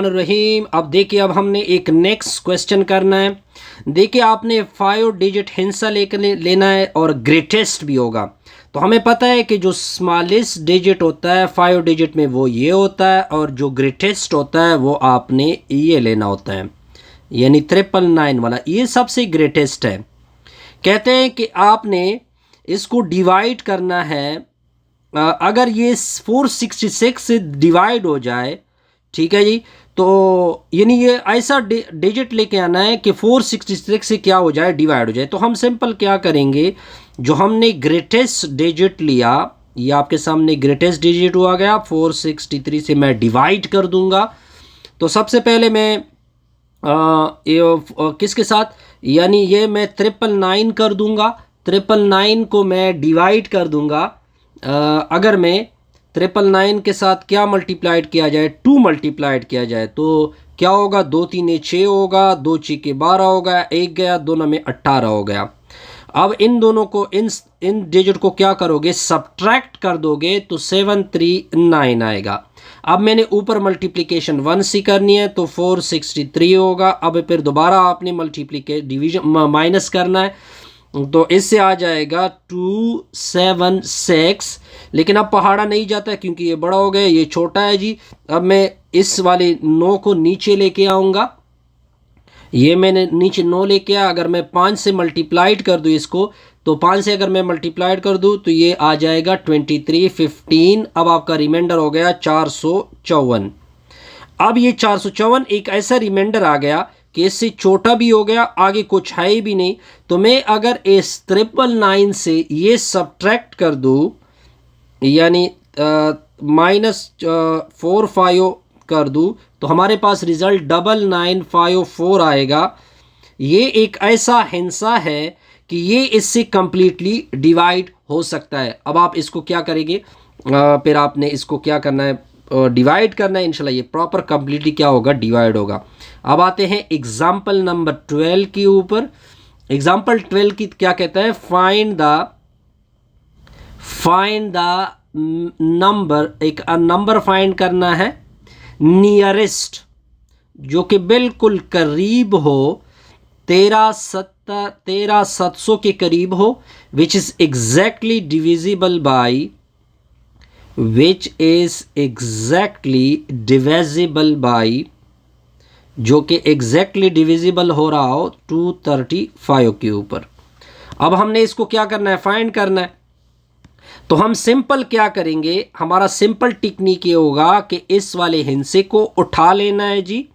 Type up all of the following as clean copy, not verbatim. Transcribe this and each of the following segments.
रहीम। अब देखिए, अब हमने एक नेक्स्ट क्वेश्चन करना है। देखिए, आपने 5 डिजिट हिंसा लेना है और ग्रेटेस्ट भी होगा। तो हमें पता है कि जो स्मॉलेस्ट डिजिट होता है 5 डिजिट में वो ये होता है, और जो ग्रेटेस्ट होता है वो आपने ये लेना होता है, यानी 999 वाला, ये सबसे ग्रेटेस्ट है। कहते हैं कि आपने इसको डिवाइड करना है। अगर ये 466 से डिवाइड हो जाए, ठीक है जी, तो यानी ये ऐसा डिजिट लेके आना है कि 466 से क्या हो जाए, डिवाइड हो जाए। तो हम सिंपल क्या करेंगे, जो हमने ग्रेटेस्ट डिजिट लिया, ये आपके सामने ग्रेटेस्ट डिजिट हुआ गया, 463 से मैं डिवाइड कर दूंगा। तो सबसे पहले मैं किसके साथ, यानी ये मैं 999 कर दूंगा। 999 को मैं डिवाइड कर दूंगा। अगर मैं 999 के साथ क्या मल्टीप्लाइड किया जाए, 2 मल्टीप्लाइड किया जाए, तो क्या होगा, 2 3 6 होगा, 2 6 के 12 होगा, 1 गया, 2 9 में 18 हो गया। अब इन दोनों को, इन डिजिट को क्या करोगे, सब्ट्रैक्ट कर दोगे तो 739 आएगा। अब मैंने ऊपर मल्टीप्लिकेशन 1 से करनी है तो 463 होगा। अब फिर दोबारा आपने डिवीजन माइनस करना है, तो इससे आ जाएगा 276। लेकिन अब पहाड़ा नहीं जाता है क्योंकि ये बड़ा हो गया, ये छोटा है जी। अब मैं इस वाले 9 को नीचे लेके आऊँगा। ये मैंने नीचे 9 लेके आया। अगर मैं 5 से मल्टीप्लाइड कर दूँ इसको, तो 5 से अगर मैं मल्टीप्लाइड कर दूँ तो ये आ जाएगा 2315। अब आपका रिमाइंडर हो गया 454। अब ये 454 एक ऐसा रिमाइंडर आ गया कि इससे छोटा भी हो गया, आगे कुछ है ही भी नहीं। तो मैं अगर इस 999 से ये सब्ट्रैक्ट कर दूँ, यानी -45 कर दूँ, तो हमारे पास रिज़ल्ट 9954 आएगा। ये एक ऐसा हिंसा है कि ये इससे कम्प्लीटली डिवाइड हो सकता है। अब आप इसको क्या करेंगे, फिर आपने इसको क्या करना है, डिवाइड करना है। इंशाल्लाह ये प्रॉपर कम्प्लीटली क्या होगा, डिवाइड होगा। अब आते हैं एग्जाम्पल नंबर 12 के ऊपर। एग्जाम्पल 12 की क्या कहता है, फाइंड द नंबर, एक नंबर फाइंड करना है नियरेस्ट, जो कि बिल्कुल करीब हो, 13700 के करीब हो, which is exactly divisible by, जो कि एग्जैक्टली डिविजिबल हो रहा हो 235 के ऊपर। अब हमने इसको क्या करना है, फाइंड करना है। तो हम सिंपल क्या करेंगे, हमारा सिंपल टेक्निक ये होगा कि इस वाले हिंसे को उठा लेना है जी।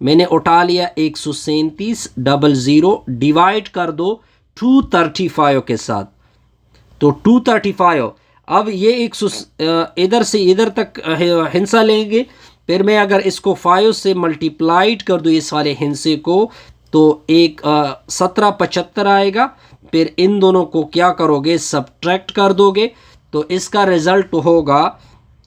मैंने उठा लिया 13700, डिवाइड कर दो 235 के साथ, तो 235। अब ये 100 इधर से इधर तक हिंसा लेंगे। फिर मैं अगर इसको 5 से मल्टीप्लाइड कर दूँ इस वाले हिंसे को, तो एक 1775 आएगा। फिर इन दोनों को क्या करोगे, सब्ट्रैक्ट कर दोगे, तो इसका रिजल्ट होगा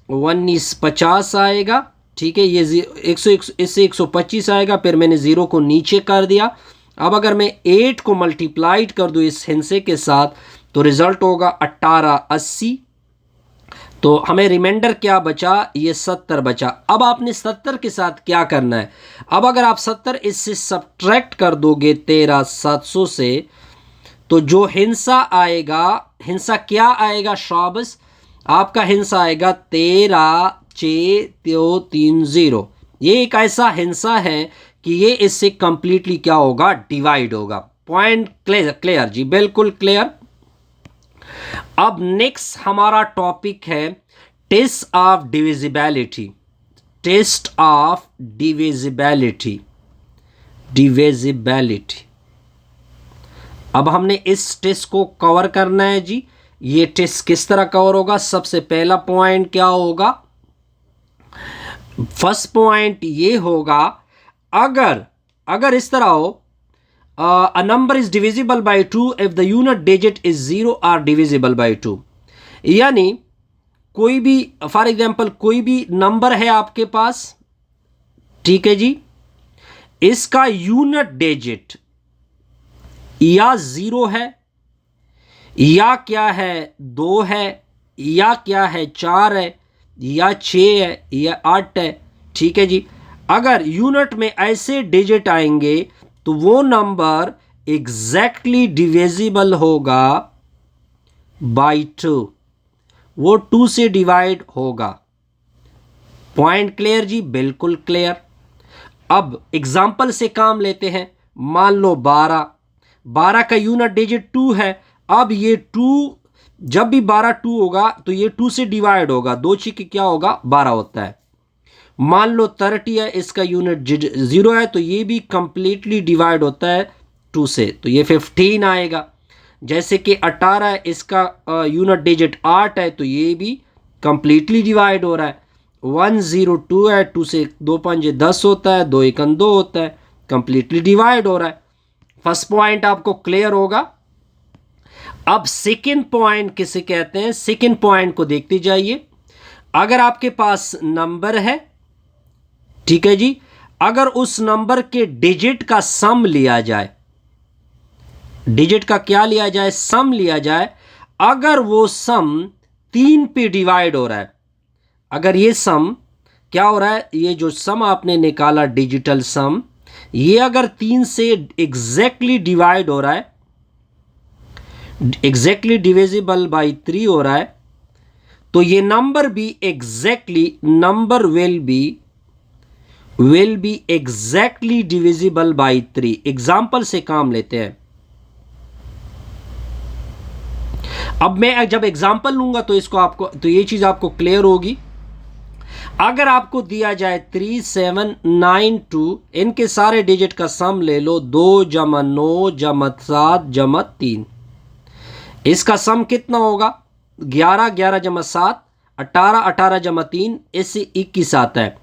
1950 आएगा। ठीक है, ये 100 इससे 125 आएगा। फिर मैंने 0 को नीचे कर दिया। अब अगर मैं 8 को मल्टीप्लाइड कर दूँ इस हिंसे के साथ, तो रिजल्ट होगा 1880। तो हमें रिमाइंडर क्या बचा, ये 70 बचा। अब आपने 70 के साथ क्या करना है, अब अगर आप 70 इससे सब्ट्रैक्ट कर दोगे 13700 से, तो जो हिंसा आएगा, हिंसा क्या आएगा शाबस, आपका हिंसा आएगा 13630। ये एक ऐसा हिंसा है कि ये इससे कंप्लीटली क्या होगा, डिवाइड होगा। पॉइंट क्लियर जी, बिल्कुल क्लियर। अब नेक्स्ट हमारा टॉपिक है test of divisibility. Test of divisibility. अब हमने इस टेस्ट को कवर करना है जी। ये टेस्ट किस तरह कवर होगा, सबसे पहला पॉइंट क्या होगा, फर्स्ट पॉइंट ये होगा, अगर इस तरह हो, a number is divisible by 2 if the unit digit is 0 or divisible by 2। यानी कोई भी, फॉर एग्जांपल कोई भी नंबर है आपके पास, ठीक है जी, इसका यूनिट डिजिट या 0 है, या क्या है 2 है, या क्या है 4 है, या 6 है, या 8 है। ठीक है जी, अगर यूनिट में ऐसे डिजिट आएंगे तो वो नंबर एग्जैक्टली डिविजिबल होगा बाई 2, वो 2 से डिवाइड होगा। पॉइंट क्लियर जी? बिल्कुल क्लियर। अब एग्जाम्पल से काम लेते हैं। मान लो 12 का यूनिट डिजिट 2 है। अब ये 2, जब भी 12 2 होगा तो ये 2 से डिवाइड होगा, 2 छिके क्या होगा? 12 होता है। मान लो 30 है, इसका यूनिट 0 है, तो ये भी कंप्लीटली डिवाइड होता है 2 से, तो ये 15 आएगा। जैसे कि 18 है, इसका यूनिट डिजिट 8 है, तो ये भी कंप्लीटली डिवाइड हो रहा है। 102 है, 2 से 2 5 10 होता है, 2 1 2 होता है, कंप्लीटली डिवाइड हो रहा है। फर्स्ट पॉइंट आपको क्लियर होगा। अब सेकेंड पॉइंट किसे कहते हैं? सेकेंड पॉइंट को देखते जाइए। अगर आपके पास नंबर है, ठीक है जी, अगर उस नंबर के डिजिट का सम लिया जाए, डिजिट का क्या लिया जाए? सम लिया जाए। अगर वो सम 3 पे डिवाइड हो रहा है, अगर ये सम क्या हो रहा है, ये जो सम आपने निकाला डिजिटल सम, ये अगर 3 से एग्जैक्टली डिवाइड हो रहा है, एग्जैक्टली डिविजिबल बाई 3 हो रहा है, तो ये नंबर भी exactly, number will be exactly divisible by 3। Example से काम लेते हैं। अब मैं जब एग्जाम्पल लूंगा तो इसको आपको, तो ये चीज आपको क्लियर होगी। अगर आपको दिया जाए 3 7 9 2, इनके सारे डिजिट का सम ले लो, 2 जमा 9 जमा 7 जमा 3, इसका सम कितना होगा? 11 11 जमा 7 18 18 जमा 3, इससे 21 आता है।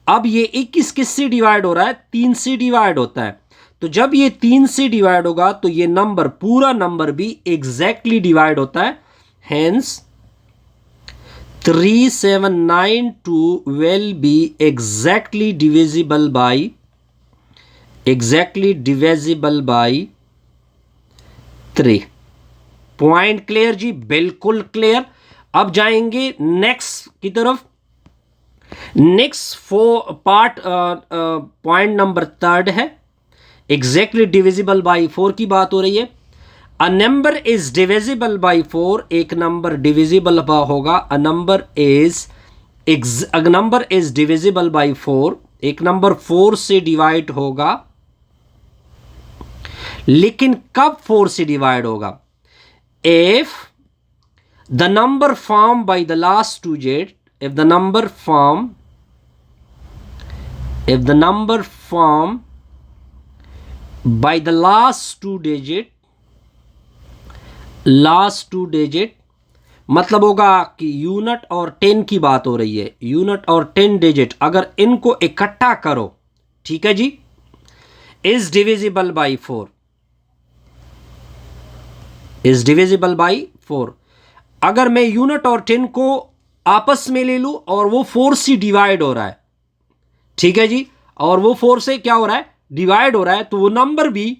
अब ये 21 किससे डिवाइड हो रहा है? 3 से डिवाइड होता है। तो जब ये 3 से डिवाइड होगा तो ये नंबर, पूरा नंबर भी एग्जैक्टली डिवाइड होता है। Hence 3792 will be exactly divisible by 3। Point clear जी? बिल्कुल क्लियर। अब जाएंगे नेक्स्ट की तरफ। नेक्स्ट पार्ट, पॉइंट नंबर 3 है, एग्जैक्टली डिविजिबल बाई 4 की बात हो रही है। अ नंबर इज डिविजिबल बाई 4, एक नंबर डिविजिबल होगा। A number is divisible by 4, एक नंबर 4 से डिवाइड होगा। लेकिन कब 4 से डिवाइड होगा? If the number formed by the last two digit, if the number formed by the last two digit, मतलब होगा कि यूनिट और 10 की बात हो रही है, यूनिट और 10 डिजिट अगर इनको इकट्ठा करो, ठीक है जी, is divisible by 4, is divisible by 4। अगर मैं यूनिट और 10 को आपस में ले लूं और वो 4 से डिवाइड हो रहा है, ठीक है जी, और वो 4 से क्या हो रहा है? डिवाइड हो रहा है, तो वो नंबर भी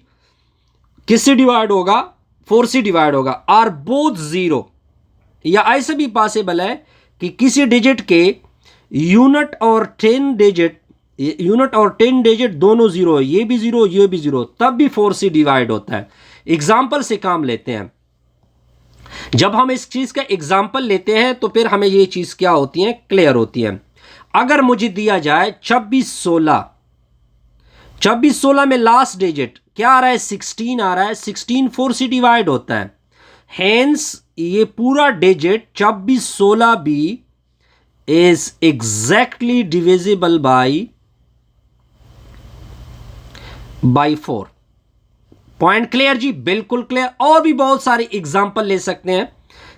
किससे डिवाइड होगा? 4 से डिवाइड होगा। आर बोथ 0, या ऐसे भी पॉसिबल है कि किसी डिजिट के यूनिट और 10 डिजिट दोनों 0 है, ये भी 0 ये भी 0, तब भी 4 से डिवाइड होता है। एग्जाम्पल से काम लेते हैं। जब हम इस चीज का एग्जाम्पल लेते हैं तो फिर हमें ये चीज क्या होती है? क्लियर होती है। अगर मुझे दिया जाए 2616 में लास्ट डिजिट क्या आ रहा है? 16 आ रहा है। 16 4 से डिवाइड होता है। हेंस ये पूरा डिजिट 2616 भी is exactly divisible by 4। Point clear जी? बिल्कुल क्लियर। और भी बहुत सारे एग्जाम्पल ले सकते हैं,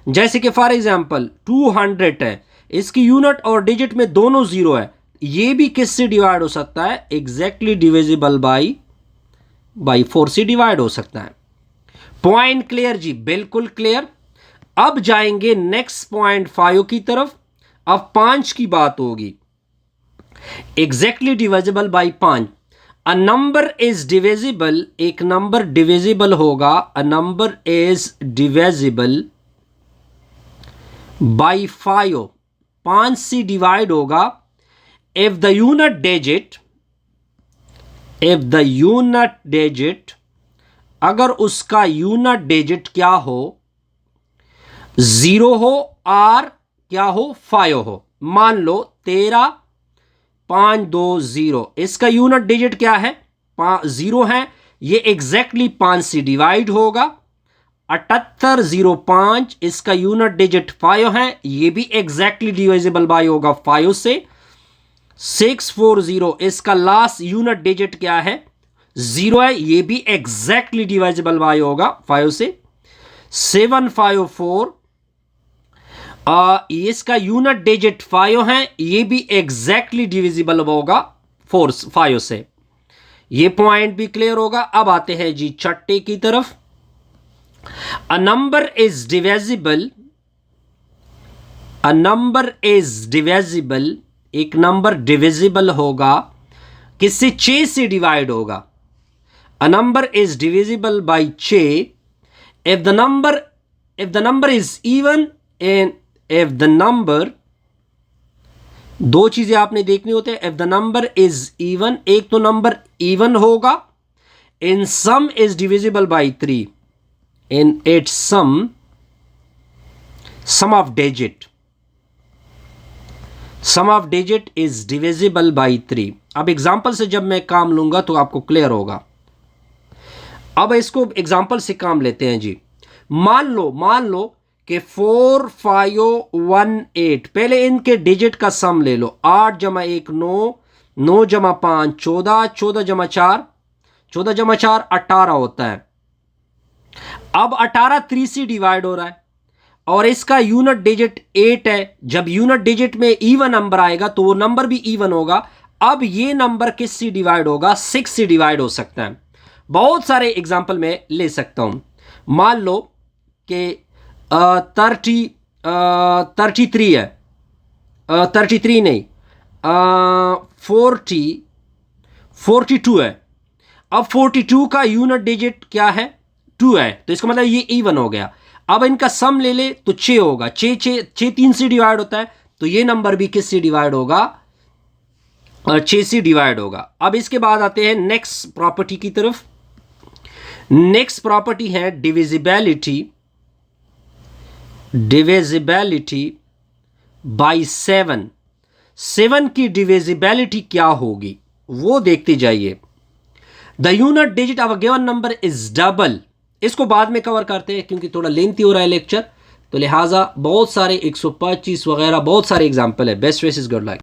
जैसे कि फॉर एग्जाम्पल 200 है, इसकी यूनिट और डिजिट में दोनों 0 है, ये भी किससे डिवाइड हो सकता है? एग्जैक्टली डिविजिबल बाई 4 से डिवाइड हो सकता है। पॉइंट क्लियर जी? बिल्कुल क्लियर। अब जाएंगे नेक्स्ट पॉइंट 5 की तरफ। अब 5 की बात होगी। Exactly divisible by 5। A number is divisible, एक नंबर डिविजिबल होगा। A number is divisible by 5 से डिवाइड होगा। If the unit digit, if the unit digit, अगर उसका यूनिट डिजिट क्या हो, 0 हो और क्या हो, 5 हो। मान लो 13,520, इसका यूनिट डिजिट क्या है, 0 है, ये एग्जैक्टली 5 से डिवाइड होगा। 7805, इसका यूनिट डिजिट 5 है, ये भी एग्जैक्टली डिविजिबल बाय होगा 5 से। 640, इसका लास्ट यूनिट डिजिट क्या है, 0 है, ये भी एग्जैक्टली डिविजिबल बाय होगा 5 से। 754, इसका यूनिट डिजिट 5 है, ये भी एग्जैक्टली डिविजिबल होगा 5 से। ये पॉइंट भी क्लियर होगा। अब आते हैं जी छठे की तरफ। A number is divisible, a number is divisible, एक नंबर डिविजिबल होगा किससे, 6 से डिवाइड होगा। A number is divisible by 6 if the number is even and if the number, दो चीजें आपने देखनी होते हैं। If the number is even, एक तो नंबर इवन होगा, in sum is divisible by 3, in its sum of digit, sum of digit is divisible by 3। अब एग्जांपल से जब मैं काम लूंगा तो आपको क्लियर होगा। अब इसको एग्जांपल से काम लेते हैं जी। मान लो कि 4518, पहले इनके डिजिट का सम ले लो। 8 जमा 1 9, 9 जमा 5 14, 14 जमा 4, 14 जमा 4 18 होता है। अब 18 3 से डिवाइड हो रहा है और इसका यूनिट डिजिट 8 है। जब यूनिट डिजिट में इवन नंबर आएगा तो वो नंबर भी इवन होगा। अब ये नंबर किस से डिवाइड होगा, 6 से डिवाइड हो सकता है। बहुत सारे एग्जाम्पल में ले सकता हूं। मान लो कि 33 है, 33 नहीं, 42 है। अब 42 का यूनिट डिजिट क्या है, 2 है, तो इसका मतलब ये इवन हो गया। अब इनका सम ले ले तो 6 होगा। 6 3 से डिवाइड होता है, तो ये नंबर भी किस से डिवाइड होगा, 6 से डिवाइड होगा। अब इसके बाद आते हैं नेक्स्ट प्रॉपर्टी की तरफ। नेक्स्ट प्रॉपर्टी है डिविजिबिलिटी, डिविजिबिलिटी बाय 7। 7 की डिविजिबिलिटी क्या होगी वो देखते जाइए। The unit digit of a given number is double. इसको बाद में कवर करते हैं क्योंकि थोड़ा लेंथी हो रहा है लेक्चर, तो लिहाजा बहुत सारे 125 वगैरह बहुत सारे एग्जाम्पल है। Best wishes, good luck.